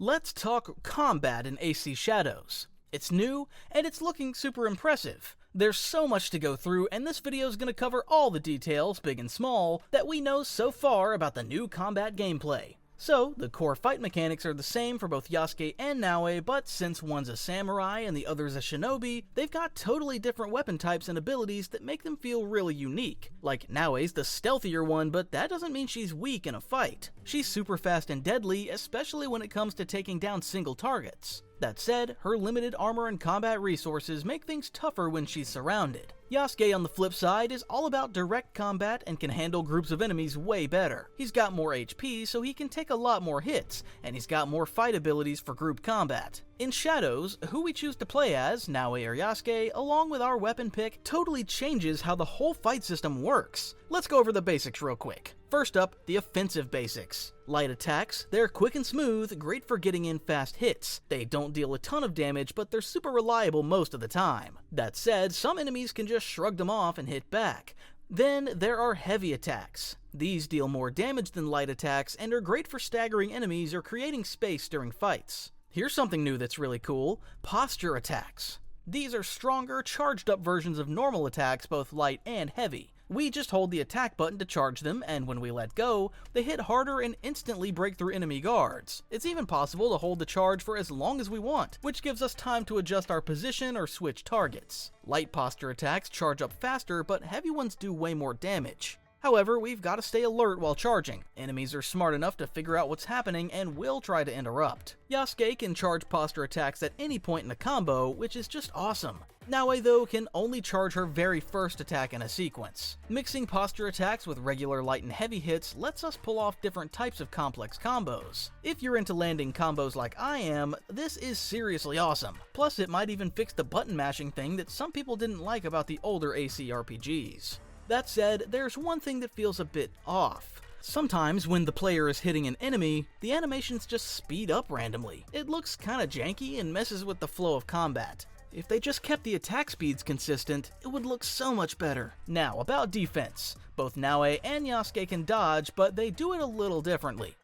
Let's talk combat in AC Shadows. It's new, and it's looking super impressive. There's so much to go through, and this video is going to cover all the details, big and small, that we know so far about the new combat gameplay. So, the core fight mechanics are the same for both Yasuke and Naoe, but since one's a samurai and the other's a shinobi, they've got totally different weapon types and abilities that make them feel really unique. Like, Naoe's the stealthier one, but that doesn't mean she's weak in a fight. She's super fast and deadly, especially when it comes to taking down single targets. That said, her limited armor and combat resources make things tougher when she's surrounded. Yasuke, on the flip side, is all about direct combat and can handle groups of enemies way better. He's got more HP, so he can take a lot more hits, and he's got more fight abilities for group combat. In Shadows, who we choose to play as, Naoe or Yasuke, along with our weapon pick, totally changes how the whole fight system works. Let's go over the basics real quick. First up, the offensive basics. Light attacks, they're quick and smooth, great for getting in fast hits. They don't deal a ton of damage, but they're super reliable most of the time. That said, some enemies can just shrug them off and hit back. Then there are heavy attacks. These deal more damage than light attacks and are great for staggering enemies or creating space during fights. Here's something new that's really cool: posture attacks. These are stronger, charged up versions of normal attacks, both light and heavy. We just hold the attack button to charge them, and when we let go, they hit harder and instantly break through enemy guards. It's even possible to hold the charge for as long as we want, which gives us time to adjust our position or switch targets. Light posture attacks charge up faster, but heavy ones do way more damage. However, we've got to stay alert while charging. Enemies are smart enough to figure out what's happening and will try to interrupt. Yasuke can charge posture attacks at any point in the combo, which is just awesome. Naoe, though, can only charge her very first attack in a sequence. Mixing posture attacks with regular light and heavy hits lets us pull off different types of complex combos. If you're into landing combos like I am, this is seriously awesome. Plus, it might even fix the button mashing thing that some people didn't like about the older AC RPGs. That said, there's one thing that feels a bit off. Sometimes when the player is hitting an enemy, the animations just speed up randomly. It looks kinda janky and messes with the flow of combat. If they just kept the attack speeds consistent, it would look so much better. Now, about defense. Both Naoe and Yasuke can dodge, but they do it a little differently.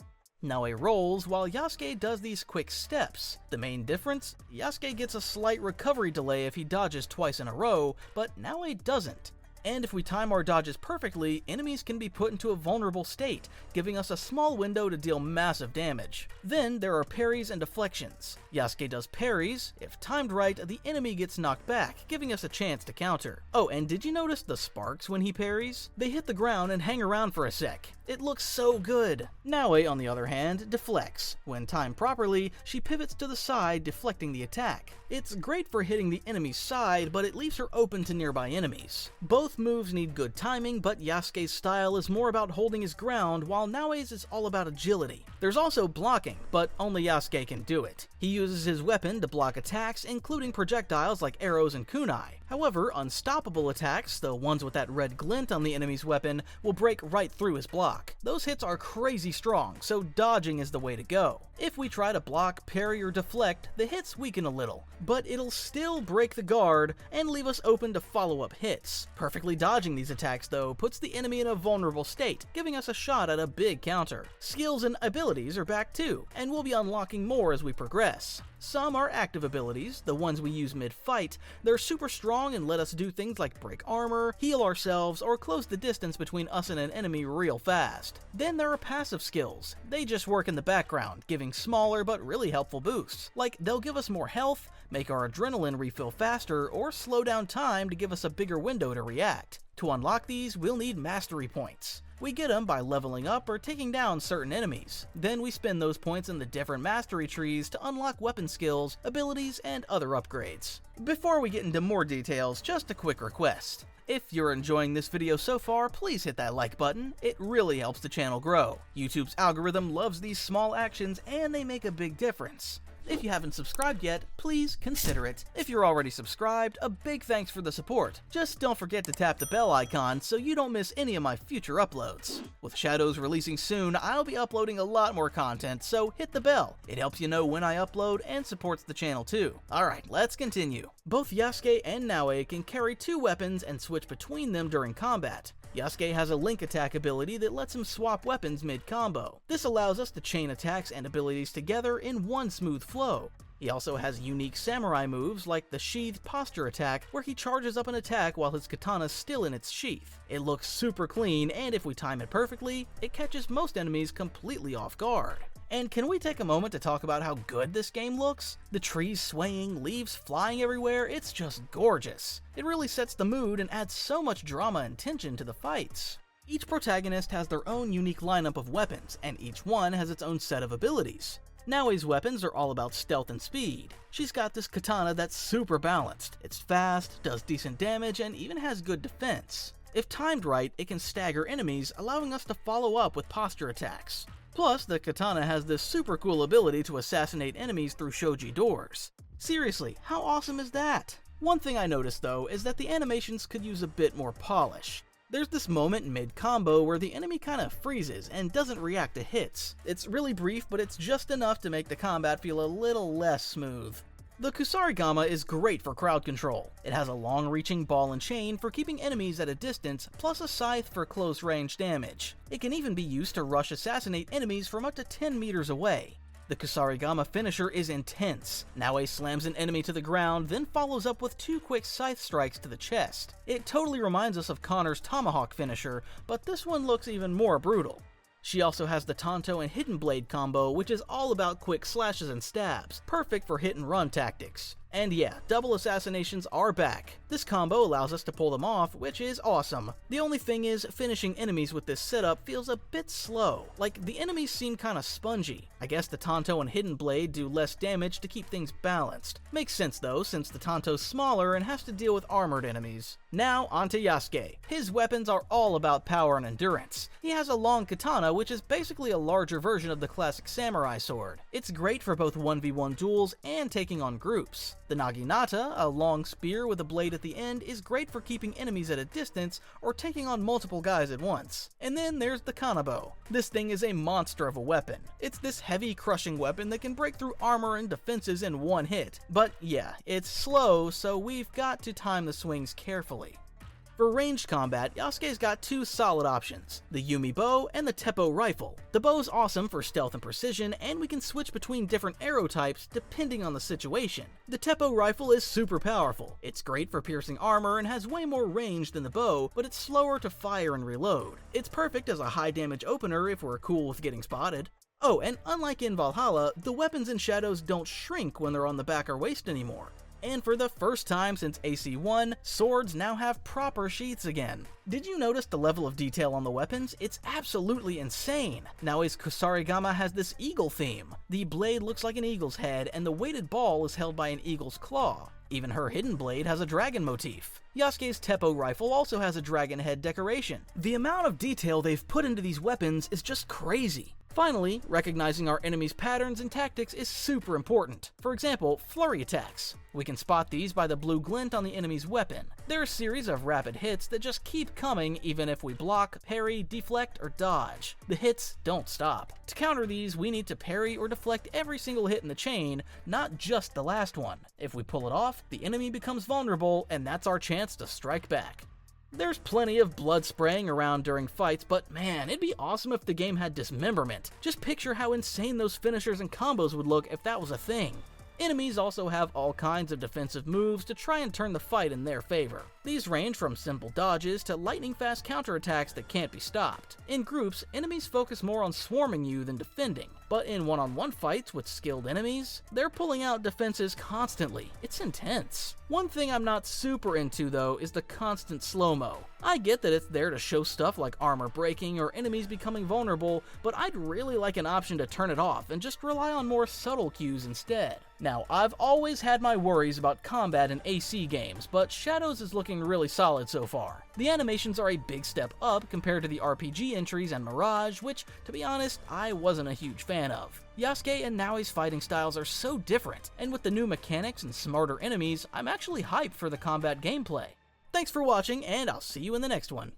Naoe rolls, while Yasuke does these quick steps. The main difference? Yasuke gets a slight recovery delay if he dodges twice in a row, but Naoe doesn't. And if we time our dodges perfectly, enemies can be put into a vulnerable state, giving us a small window to deal massive damage. Then there are parries and deflections. Yasuke does parries. If timed right, the enemy gets knocked back, giving us a chance to counter. Oh, and did you notice the sparks when he parries? They hit the ground and hang around for a sec. It looks so good. Naoe, on the other hand, deflects. When timed properly, she pivots to the side, deflecting the attack. It's great for hitting the enemy's side, but it leaves her open to nearby enemies. Both moves need good timing, but Yasuke's style is more about holding his ground, while Naoe's is all about agility. There's also blocking, but only Yasuke can do it. He uses his weapon to block attacks, including projectiles like arrows and kunai. However, unstoppable attacks, the ones with that red glint on the enemy's weapon, will break right through his block. Those hits are crazy strong, so dodging is the way to go. If we try to block, parry, or deflect, the hits weaken a little, but it'll still break the guard and leave us open to follow-up hits. Perfectly dodging these attacks, though, puts the enemy in a vulnerable state, giving us a shot at a big counter. Skills and abilities are back too, and we'll be unlocking more as we progress. Some are active abilities, the ones we use mid-fight. They're super strong and let us do things like break armor, heal ourselves, or close the distance between us and an enemy real fast. Then there are passive skills. They just work in the background, giving smaller but really helpful boosts. Like, they'll give us more health, make our adrenaline refill faster, or slow down time to give us a bigger window to react. To unlock these, we'll need mastery points. We get them by leveling up or taking down certain enemies. Then we spend those points in the different mastery trees to unlock weapon skills, abilities, and other upgrades. Before we get into more details, just a quick request. If you're enjoying this video so far, please hit that like button. It really helps the channel grow. YouTube's algorithm loves these small actions and they make a big difference. If you haven't subscribed yet, please consider it. If you're already subscribed, a big thanks for the support. Just don't forget to tap the bell icon so you don't miss any of my future uploads. With Shadows releasing soon, I'll be uploading a lot more content, so hit the bell. It helps you know when I upload and supports the channel too. Alright, let's continue. Both Yasuke and Naoe can carry two weapons and switch between them during combat. Yasuke has a link attack ability that lets him swap weapons mid-combo. This allows us to chain attacks and abilities together in one smooth flow. He also has unique samurai moves like the sheathed posture attack, where he charges up an attack while his katana's still in its sheath. It looks super clean, and if we time it perfectly, it catches most enemies completely off guard. And can we take a moment to talk about how good this game looks? The trees swaying, leaves flying everywhere, it's just gorgeous. It really sets the mood and adds so much drama and tension to the fights. Each protagonist has their own unique lineup of weapons, and each one has its own set of abilities. Naoe's weapons are all about stealth and speed. She's got this katana that's super balanced. It's fast, does decent damage, and even has good defense. If timed right, it can stagger enemies, allowing us to follow up with posture attacks. Plus, the katana has this super cool ability to assassinate enemies through shoji doors. Seriously, how awesome is that? One thing I noticed though is that the animations could use a bit more polish. There's this moment mid-combo where the enemy kinda freezes and doesn't react to hits. It's really brief, but it's just enough to make the combat feel a little less smooth. The Kusarigama is great for crowd control. It has a long-reaching ball and chain for keeping enemies at a distance, plus a scythe for close-range damage. It can even be used to rush assassinate enemies from up to 10 meters away. The Kusarigama finisher is intense. Naoe slams an enemy to the ground, then follows up with 2 quick scythe strikes to the chest. It totally reminds us of Connor's tomahawk finisher, but this one looks even more brutal. She also has the Tanto and Hidden Blade combo, which is all about quick slashes and stabs, perfect for hit and run tactics. And yeah, double assassinations are back. This combo allows us to pull them off, which is awesome. The only thing is, finishing enemies with this setup feels a bit slow. Like, the enemies seem kinda spongy. I guess the Tanto and Hidden Blade do less damage to keep things balanced. Makes sense though, since the Tanto's smaller and has to deal with armored enemies. Now, onto Yasuke. His weapons are all about power and endurance. He has a long katana, which is basically a larger version of the classic samurai sword. It's great for both 1v1 duels and taking on groups. The Naginata, a long spear with a blade at the end, is great for keeping enemies at a distance or taking on multiple guys at once. And then there's the Kanabo. This thing is a monster of a weapon. It's this heavy crushing weapon that can break through armor and defenses in one hit. But yeah, it's slow, so we've got to time the swings carefully. For ranged combat, Yasuke's got 2 solid options, the Yumi bow and the Teppo rifle. The bow's awesome for stealth and precision, and we can switch between different arrow types depending on the situation. The Teppo rifle is super powerful. It's great for piercing armor and has way more range than the bow, but it's slower to fire and reload. It's perfect as a high damage opener if we're cool with getting spotted. Oh, and unlike in Valhalla, the weapons in Shadows don't shrink when they're on the back or waist anymore. And for the first time since AC1, swords now have proper sheaths again. Did you notice the level of detail on the weapons? It's absolutely insane. Naoe's Kusarigama has this eagle theme. The blade looks like an eagle's head, and the weighted ball is held by an eagle's claw. Even her hidden blade has a dragon motif. Yasuke's Teppo rifle also has a dragon head decoration. The amount of detail they've put into these weapons is just crazy. Finally, recognizing our enemy's patterns and tactics is super important. For example, flurry attacks. We can spot these by the blue glint on the enemy's weapon. They're a series of rapid hits that just keep coming even if we block, parry, deflect, or dodge. The hits don't stop. To counter these, we need to parry or deflect every single hit in the chain, not just the last one. If we pull it off, the enemy becomes vulnerable, and that's our chance to strike back. There's plenty of blood spraying around during fights, but man, it'd be awesome if the game had dismemberment. Just picture how insane those finishers and combos would look if that was a thing. Enemies also have all kinds of defensive moves to try and turn the fight in their favor. These range from simple dodges to lightning-fast counterattacks that can't be stopped. In groups, enemies focus more on swarming you than defending, but in one-on-one fights with skilled enemies, they're pulling out defenses constantly. It's intense. One thing I'm not super into though is the constant slow-mo. I get that it's there to show stuff like armor breaking or enemies becoming vulnerable, but I'd really like an option to turn it off and just rely on more subtle cues instead. Now, I've always had my worries about combat in AC games, but Shadows is looking really solid so far. The animations are a big step up compared to the RPG entries and Mirage, which, to be honest, I wasn't a huge fan of. Yasuke and Naoe's fighting styles are so different, and with the new mechanics and smarter enemies, I'm actually hyped for the combat gameplay. Thanks for watching, and I'll see you in the next one.